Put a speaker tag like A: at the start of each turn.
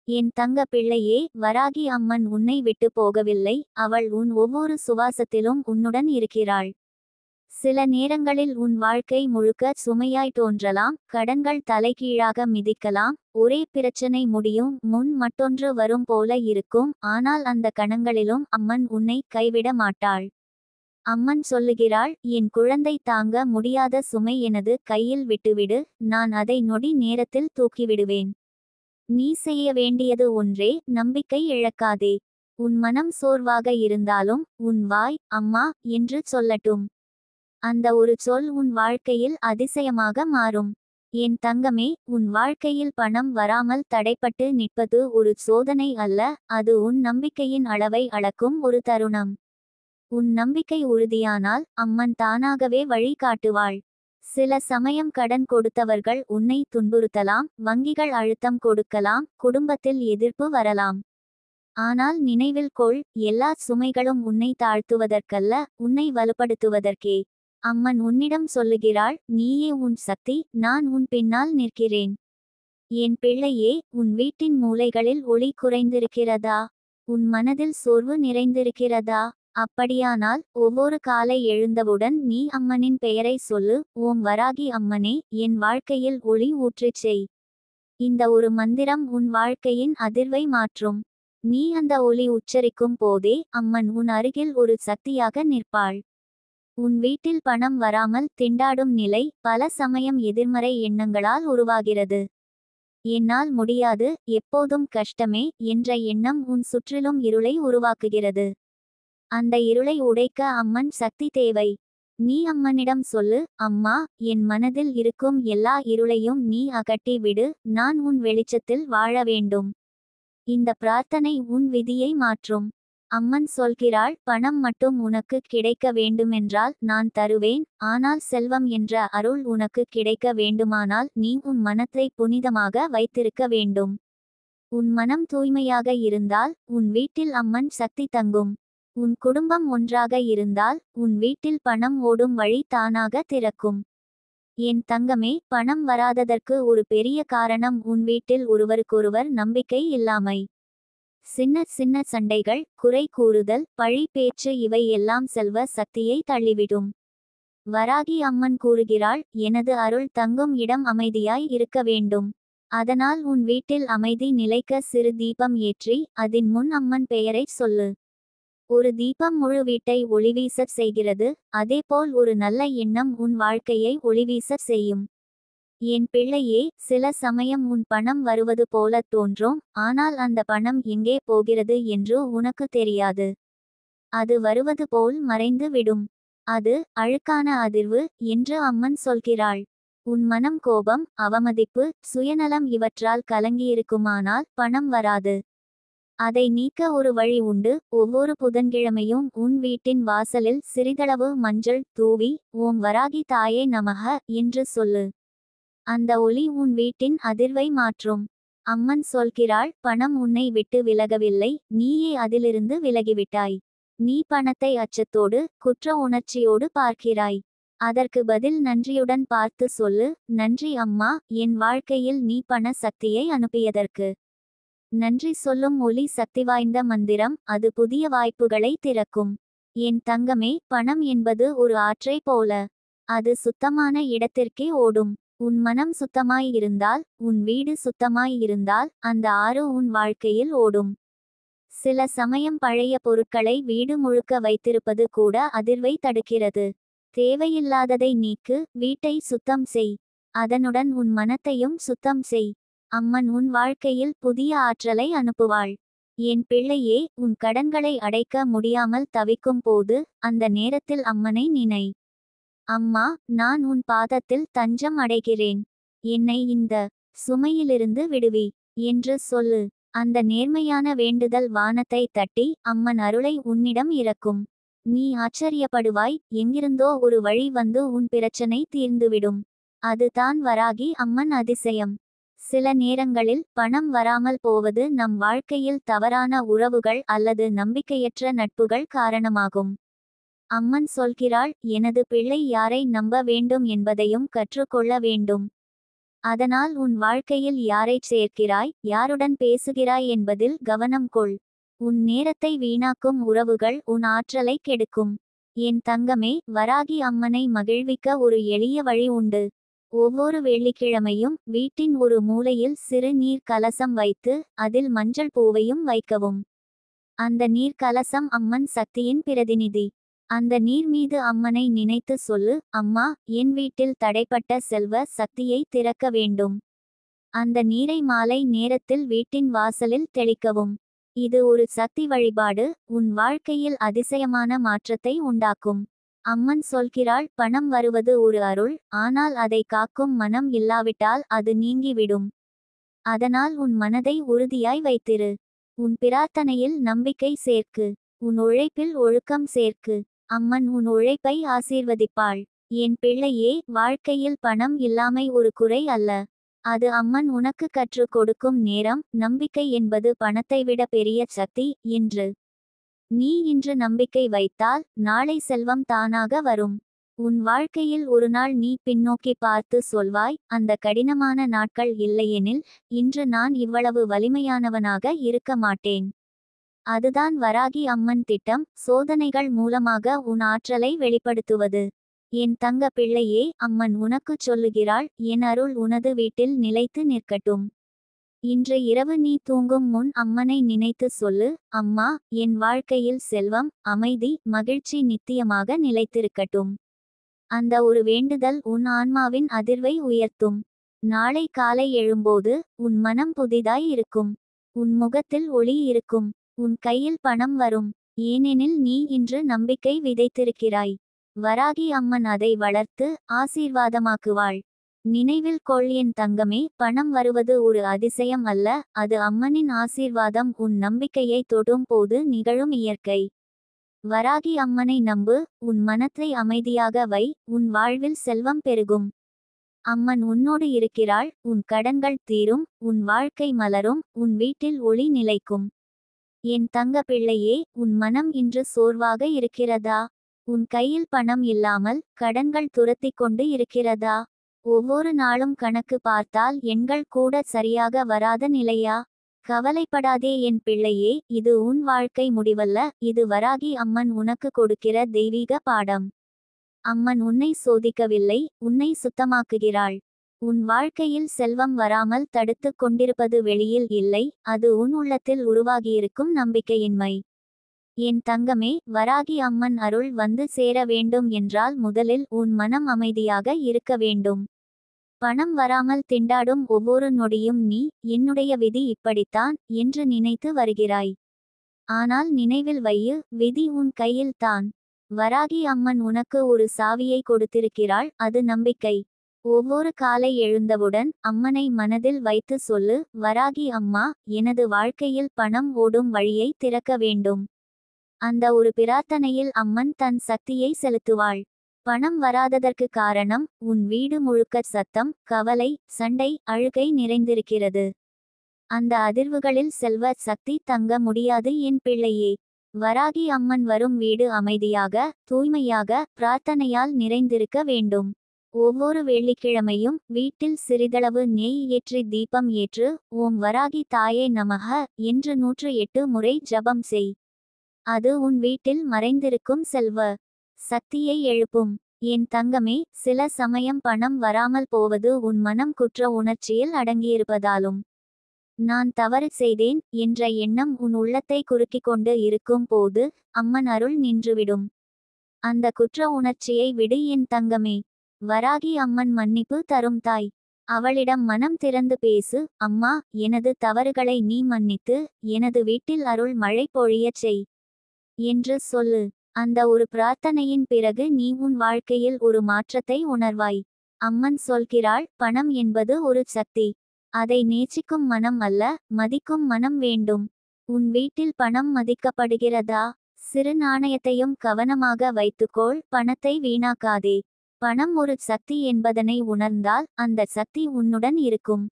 A: என் தங்க பிள்ளையே, வராகி அம்மன் உன்னை விட்டு போகவில்லை. அவள் உன் ஒவ்வொரு சுவாசத்திலும் உன்னுடன் இருக்கிறாள். சில நேரங்களில் உன் வாழ்க்கை முழுக்க சுமையாய் தோன்றலாம். கடன்கள் தலைகீழாக மிதிக்கலாம். ஒரே பிரச்சனை முடியும் முன் மற்றொன்று வரும் போல இருக்கும். ஆனால் அந்த கணங்களிலும் அம்மன் உன்னை கைவிட மாட்டாள். அம்மன் சொல்லுகிறாள், என் குழந்தை, தாங்க முடியாத சுமை எனது கையில் விட்டுவிடு. நான் அதை நொடி நேரத்தில் தூக்கிவிடுவேன். நீ செய்ய வேண்டியது ஒன்றே, நம்பிக்கை இழக்காதே. உன் மனம் சோர்வாக இருந்தாலும் உன் வாய் அம்மா என்று சொல்லட்டும். அந்த ஒரு சொல் உன் வாழ்க்கையில் அதிசயமாக மாறும். என் தங்கமே, உன் வாழ்க்கையில் பணம் வராமல் தடைப்பட்டு நிற்பது ஒரு சோதனை அல்ல, அது உன் நம்பிக்கையின் அளவை அளக்கும் ஒரு தருணம். உன் நம்பிக்கை உறுதியானால் அம்மன் தானாகவே வழி காட்டுவாள். சில சமயம் கடன் கொடுத்தவர்கள் உன்னை துன்புறுத்தலாம், வங்கிகள் அழுத்தம் கொடுக்கலாம், குடும்பத்தில் எதிர்ப்பு வரலாம். ஆனால் நினைவில் கொள், எல்லா சுமைகளும் உன்னை தாழ்த்துவதற்கல்ல, உன்னை வலுப்படுத்துவதற்கே. அம்மன் உன்னிடம் சொல்லுகிறாள், நீயே உன் சக்தி, நான் உன் பின்னால் நிற்கிறேன். என் பிள்ளையே, உன் வீட்டின் மூலைகளில் ஒளி குறைந்திருக்கிறதா? உன் மனதில் சோர்வு நிறைந்திருக்கிறதா? அப்படியானால் ஒவ்வொரு காலை எழுந்தவுடன் நீ அம்மனின் பெயரை சொல்லு. ஓம் வராகி அம்மனே, என் வாழ்க்கையில் ஒளி ஊற்றிச் செய். இந்த ஒரு மந்திரம் உன் வாழ்க்கையின் அதிர்வை மாற்றும். நீ அந்த ஒளி உச்சரிக்கும் போதே அம்மன் உன் அருகில் ஒரு சக்தியாக நிற்பாள். உன் வீட்டில் பணம் வராமல் திண்டாடும் நிலை பல சமயம் எதிர்மறை எண்ணங்களால் உருவாகிறது. என்னால் முடியாது, எப்போதும் கஷ்டமே என்ற எண்ணம் உன் சுற்றிலும் இருளை உருவாக்குகிறது. அந்த இருளை உடைக்க அம்மன் சக்தி தேவை. நீ அம்மனிடம் சொல்லு, அம்மா, என் மனதில் இருக்கும் எல்லா இருளையும் நீ அகற்றி விடு. நான் உன் வெளிச்சத்தில் வாழ வேண்டும். இந்த பிரார்த்தனை உன் விதியை மாற்றும். அம்மன் சொல்கிறாள், பணம் மட்டும் உனக்கு கிடைக்க வேண்டுமென்றால் நான் தருவேன். ஆனால் செல்வம் என்ற அருள் உனக்கு கிடைக்க வேண்டுமானால் நீ உன் மனத்தை புனிதமாக வைத்திருக்க வேண்டும். உன் மனம் தூய்மையாக இருந்தால் உன் வீட்டில் அம்மன் சக்தி தங்கும். உன் குடும்பம் ஒன்றாக இருந்தால் உன் வீட்டில் பணம் ஓடும் வழி தானாக திறக்கும். என் தங்கமே, பணம் வராததற்கு ஒரு பெரிய காரணம் உன் வீட்டில் ஒருவருக்கொருவர் நம்பிக்கை இல்லாமை. சின்ன சின்ன சண்டைகள், குறை கூறுதல், பழி பேச்சு இவை எல்லாம் செல்வ சக்தியை தள்ளிவிடும். வராகி அம்மன் கூறுகிறாள், எனது அருள் தங்கும் இடம் அமைதியாய் இருக்க வேண்டும். அதனால் உன் வீட்டில் அமைதி நிலைக்க சிறு தீபம் ஏற்றி அதின் முன் அம்மன் பெயரை சொல்லு. ஒரு தீபம் முழு வீட்டை ஒளிவீசச் செய்கிறது, அதேபோல் ஒரு நல்ல எண்ணம் உன் வாழ்க்கையை ஒளிவீசச் செய்யும். என் பிள்ளையே, சில சமயம் உன் பணம் வருவது போல தோன்றும், ஆனால் அந்த பணம் எங்கே போகிறது என்று உனக்கு தெரியாது. அது வருவது போல் மறைந்து விடும். அது அழுக்கான அதிர்வு என்று அம்மன் சொல்கிறாள். உன் மனம் கோபம், அவமதிப்பு, சுயநலம் இவற்றால் கலங்கியிருக்குமானால் பணம் வராது. அதை நீக்க ஒரு வழி உண்டு. ஒவ்வொரு புதன்கிழமையும் உன் வீட்டின் வாசலில் சிறிதளவு மஞ்சள் தூவி ஓம் வராகி தாயே நமக என்று சொல்லு. அந்த ஒளி உன் வீட்டின் அதிர்வை மாற்றும். அம்மன் சொல்கிறாள், பணம் உன்னை விட்டு விலகவில்லை, நீயே அதிலிருந்து விலகிவிட்டாய். நீ பணத்தை அச்சத்தோடு குற்ற உணர்ச்சியோடு பார்க்கிறாய். அதற்கு பதில் நன்றியுடன் பார்த்து சொல்லு, நன்றி அம்மா, என் வாழ்க்கையில் நீ பண சக்தியை அனுப்பியதற்கு. நன்றி சொல்லும் ஒளி சக்திவாய்ந்த மந்திரம், அது புதிய வாய்ப்புகளை திறக்கும். என் தங்கமே, பணம் என்பது ஒரு ஆற்றை போல. அது சுத்தமான இடத்திற்கே ஓடும். உன் மனம் சுத்தமாய் இருந்தால், உன் வீடு சுத்தமாய் இருந்தால், அந்த ஆறு உன் வாழ்க்கையில் ஓடும். சில சமயம் பழைய பொருட்களை வீடு முழுக்க வைத்திருப்பது கூட அதிர்வை தடுக்கிறது. தேவையில்லாததை நீக்கு, வீட்டை சுத்தம் செய். அதனுடன் உன் மனத்தையும் சுத்தம் செய். அம்மன் உன் வாழ்க்கையில் புதிய ஆற்றலை அனுப்புவாள். என் பிள்ளையே, உன் கடன்களை அடைக்க முடியாமல் தவிக்கும் போது அந்த நேரத்தில் அம்மனை நினை. அம்மா, நான் உன் பாதத்தில் தஞ்சம் அடைகிறேன். என்னை இந்த சுமையிலிருந்து விடுவி என்று சொல்லு. அந்த நேர்மையான வேண்டுதல் வானத்தை தட்டி அம்மன் அருளை உன்னிடம் இறக்கும். நீ ஆச்சரியப்படுவாய், எங்கிருந்தோ ஒரு வழி வந்து உன் பிரச்சனை தீர்ந்துவிடும். அது தான் வராகி அம்மன் அதிசயம். சில நேரங்களில் பணம் வராமல் போவது நம் வாழ்க்கையில் தவறான உறவுகள் அல்லது நம்பிக்கையற்ற நட்புகள் காரணமாகும். அம்மன் சொல்கிறாள், எனது பிள்ளை யாரை நம்ப வேண்டும் என்பதையும் கற்றுக்கொள்ள வேண்டும். அதனால் உன் வாழ்க்கையில் யாரைச் சேர்க்கிறாய், யாருடன் பேசுகிறாய் என்பதில் கவனம் கொள். உன் நேரத்தை வீணாக்கும் உறவுகள் உன் ஆற்றலை கெடுக்கும். என் தங்கமே, வராகி அம்மனை மகிழ்விக்க ஒரு எளிய வழி உண்டு. ஒவ்வொரு வெள்ளிக்கிழமையும் வீட்டின் ஒரு மூலையில் சிறு நீர் கலசம் வைத்து அதில் மஞ்சள் பூவையும் வைக்கவும். அந்த நீர் கலசம் அம்மன் சக்தியின் பிரதிநிதி. அந்த நீர் மீது அம்மனை நினைத்து சொல்லு, அம்மா, என் வீட்டில் தடைப்பட்ட செல்வ சக்தியை திறக்க வேண்டும். அந்த நீரை மாலை நேரத்தில் வீட்டின் வாசலில் தெளிக்கவும். இது ஒரு சக்தி வழிபாடு, உன் வாழ்க்கையில் அதிசயமான மாற்றத்தை உண்டாக்கும். அம்மன் சொல்கிறாள், பணம் வருவது ஒரு அருள், ஆனால் அதை காக்கும் மனம் இல்லாவிட்டால் அது நீங்கிவிடும். அதனால் உன் மனதை உறுதியாய் வைத்திரு. உன் பிரார்த்தனையில் நம்பிக்கை சேர்க்கு. உன் உழைப்பில் ஒழுக்கம் சேர்க்கு. அம்மன் உன் உழைப்பை ஆசீர்வதிப்பாள். என் பிள்ளையே, வாழ்க்கையில் பணம் இல்லாமை ஒரு குறை அல்ல. அது அம்மன் உனக்கு கற்றுக் கொடுக்கும் நேரம். நம்பிக்கை என்பது பணத்தை விட பெரிய சக்தி என்று. நீ இன்று நம்பிக்கை வைத்தால் நாளை செல்வம் தானாக வரும். உன் வாழ்க்கையில் ஒரு நாள் நீ பின்னோக்கி பார்த்து சொல்வாய், அந்த கடினமான நாட்கள் இல்லையெனில் இன்று நான் இவ்வளவு வலிமையானவனாக இருக்க மாட்டேன். அதுதான் வராகி அம்மன் திட்டம், சோதனைகள் மூலமாக உன் ஆற்றலை வெளிப்படுத்துவது. என் தங்க பிள்ளையே, அம்மன் உனக்குச் சொல்லுகிறாள், என் அருள் உனது வீட்டில் நிலைத்து நிற்கட்டும். இன்று இரவு நீ தூங்கும் முன் அம்மனை நினைத்து சொல்லு, அம்மா, என் வாழ்க்கையில் செல்வம், அமைதி, மகிழ்ச்சி நித்தியமாக நிலைத்திருக்கட்டும். அந்த ஒரு வேண்டுதல் உன் ஆன்மாவின் அதிர்வை உயர்த்தும். நாளை காலை எழும்போது உன் மனம் புதிதாய் இருக்கும். உன் முகத்தில் ஒளி இருக்கும். உன் கையில் பணம் வரும். ஏனெனில் நீ இன்று நம்பிக்கை விதைத்திருக்கிறாய். வராகி அம்மன் அதை வளர்த்து ஆசீர்வாதமாக்குவாள். நினைவில் கொள் என் தங்கமே, பணம் வருவது ஒரு அதிசயம் அல்ல, அது அம்மனின் ஆசீர்வாதம். உன் நம்பிக்கையை தொடும் போது நிகழும் இயற்கை. வராகி அம்மனை நம்பு, உன் மனத்தை அமைதியாக வை, உன் வாழ்வில் செல்வம் பெருகும். அம்மன் உன்னோடு இருக்கிறாள், உன் கடன்கள் தீரும், உன் வாழ்க்கை மலரும், உன் வீட்டில் ஒளி நிலைக்கும். என் தங்க பிள்ளையே, உன் மனம் இன்று சோர்வாக இருக்கிறதா? உன் கையில் பணம் இல்லாமல் கடன்கள் துரத்திக் கொண்டு இருக்கிறதா? ஒவ்வொரு நாளும் கணக்கு பார்த்தால் எண்கள் கூட சரியாக வராத நிலையா? கவலைப்படாதே என் பிள்ளையே, இது உன் வாழ்க்கை முடிவல்ல, இது வராகி அம்மன் உனக்கு கொடுக்கிற தெய்வீக பாடம். அம்மன் உன்னை சோதிக்கவில்லை, உன்னை சுத்தமாக்குகிறாள். உன் வாழ்க்கையில் செல்வம் வராமல் தடுத்து கொண்டிருப்பது வெளியில் இல்லை, அது உன் உள்ளத்தில் உருவாகியிருக்கும் நம்பிக்கையின்மை. என் தங்கமே, வராகி அம்மன் அருள் வந்து சேர வேண்டும் என்றால் முதலில் உன் மனம் அமைதியாக இருக்க வேண்டும். பணம் வராமல் திண்டாடும் ஒவ்வொரு நொடியும் நீ, என்னுடைய விதி இப்படித்தான் என்று நினைத்து வருகிறாய். ஆனால் நினைவில் வையு, விதி உன் கையில் தான். வராகி அம்மன் உனக்கு ஒரு சாவியை கொடுத்திருக்கிறாள், அது நம்பிக்கை. ஒவ்வொரு காலை எழுந்தவுடன் அம்மனை மனதில் வைத்து சொல்லு, வராகி அம்மா, எனது வாழ்க்கையில் பணம் ஓடும் வழியை திறக்க வேண்டும். அந்த ஒரு பிரார்த்தனையில் அம்மன் தன் சக்தியை செலுத்துவாள். பணம் வராததற்கு காரணம், உன் வீடு முழுக்க சத்தம், கவலை, சண்டை, அழுகை நிறைந்திருக்கிறது. அந்த அதிர்வுகளில் செல்வ சக்தி தங்க முடியாது என் பிள்ளையே. வராகி அம்மன் வரும் வீடு அமைதியாக, தூய்மையாக, பிரார்த்தனையால் நிறைந்திருக்க வேண்டும். ஒவ்வொரு வெள்ளிக்கிழமையும் வீட்டில் சிறிதளவு நெய் ஏற்றி தீபம் ஏற்று, ஓம் வராகி தாயே நமக என்று 108 முறை ஜபம் செய். அது உன் வீட்டில் மறைந்திருக்கும் செல்வ சக்தியை எழுப்பும். என் தங்கமே, சில சமயம் பணம் வராமல் போவது உன் மனம் குற்ற உணர்ச்சியில் அடங்கியிருப்பதாலும், நான் தவறு செய்தேன் என்ற எண்ணம் உன் உள்ளத்தை குறுக்கிக் கொண்டு இருக்கும் போது அம்மன் அருள் நின்றுவிடும். அந்த குற்ற உணர்ச்சியை விடு என் தங்கமே. வராகி அம்மன் மன்னிப்பு தரும் தாய். அவளிடம் மனம் திறந்து பேசு, அம்மா, எனது தவறுகளை நீ மன்னித்து எனது வீட்டில் அருள் மழை பொழியச் செய் என்று சொல்லு. அந்த ஒரு பிரார்த்தனையின் பிறகு நீ உன் வாழ்க்கையில் ஒரு மாற்றத்தை உணர்வாய். அம்மன் சொல்கிறாள், பணம் என்பது ஒரு சக்தி. அதை நேசிக்கும் மனம் அல்ல, மதிக்கும் மனம் வேண்டும். உன் வீட்டில் பணம் மதிக்கப்படுகிறதா? சிறு நாணயத்தையும் கவனமாக வைத்துக்கொள், பணத்தை வீணாக்காதே. பணம் ஒரு சக்தி என்பதனை உணர்ந்தால் அந்த சக்தி உன்னுடன் இருக்கும்.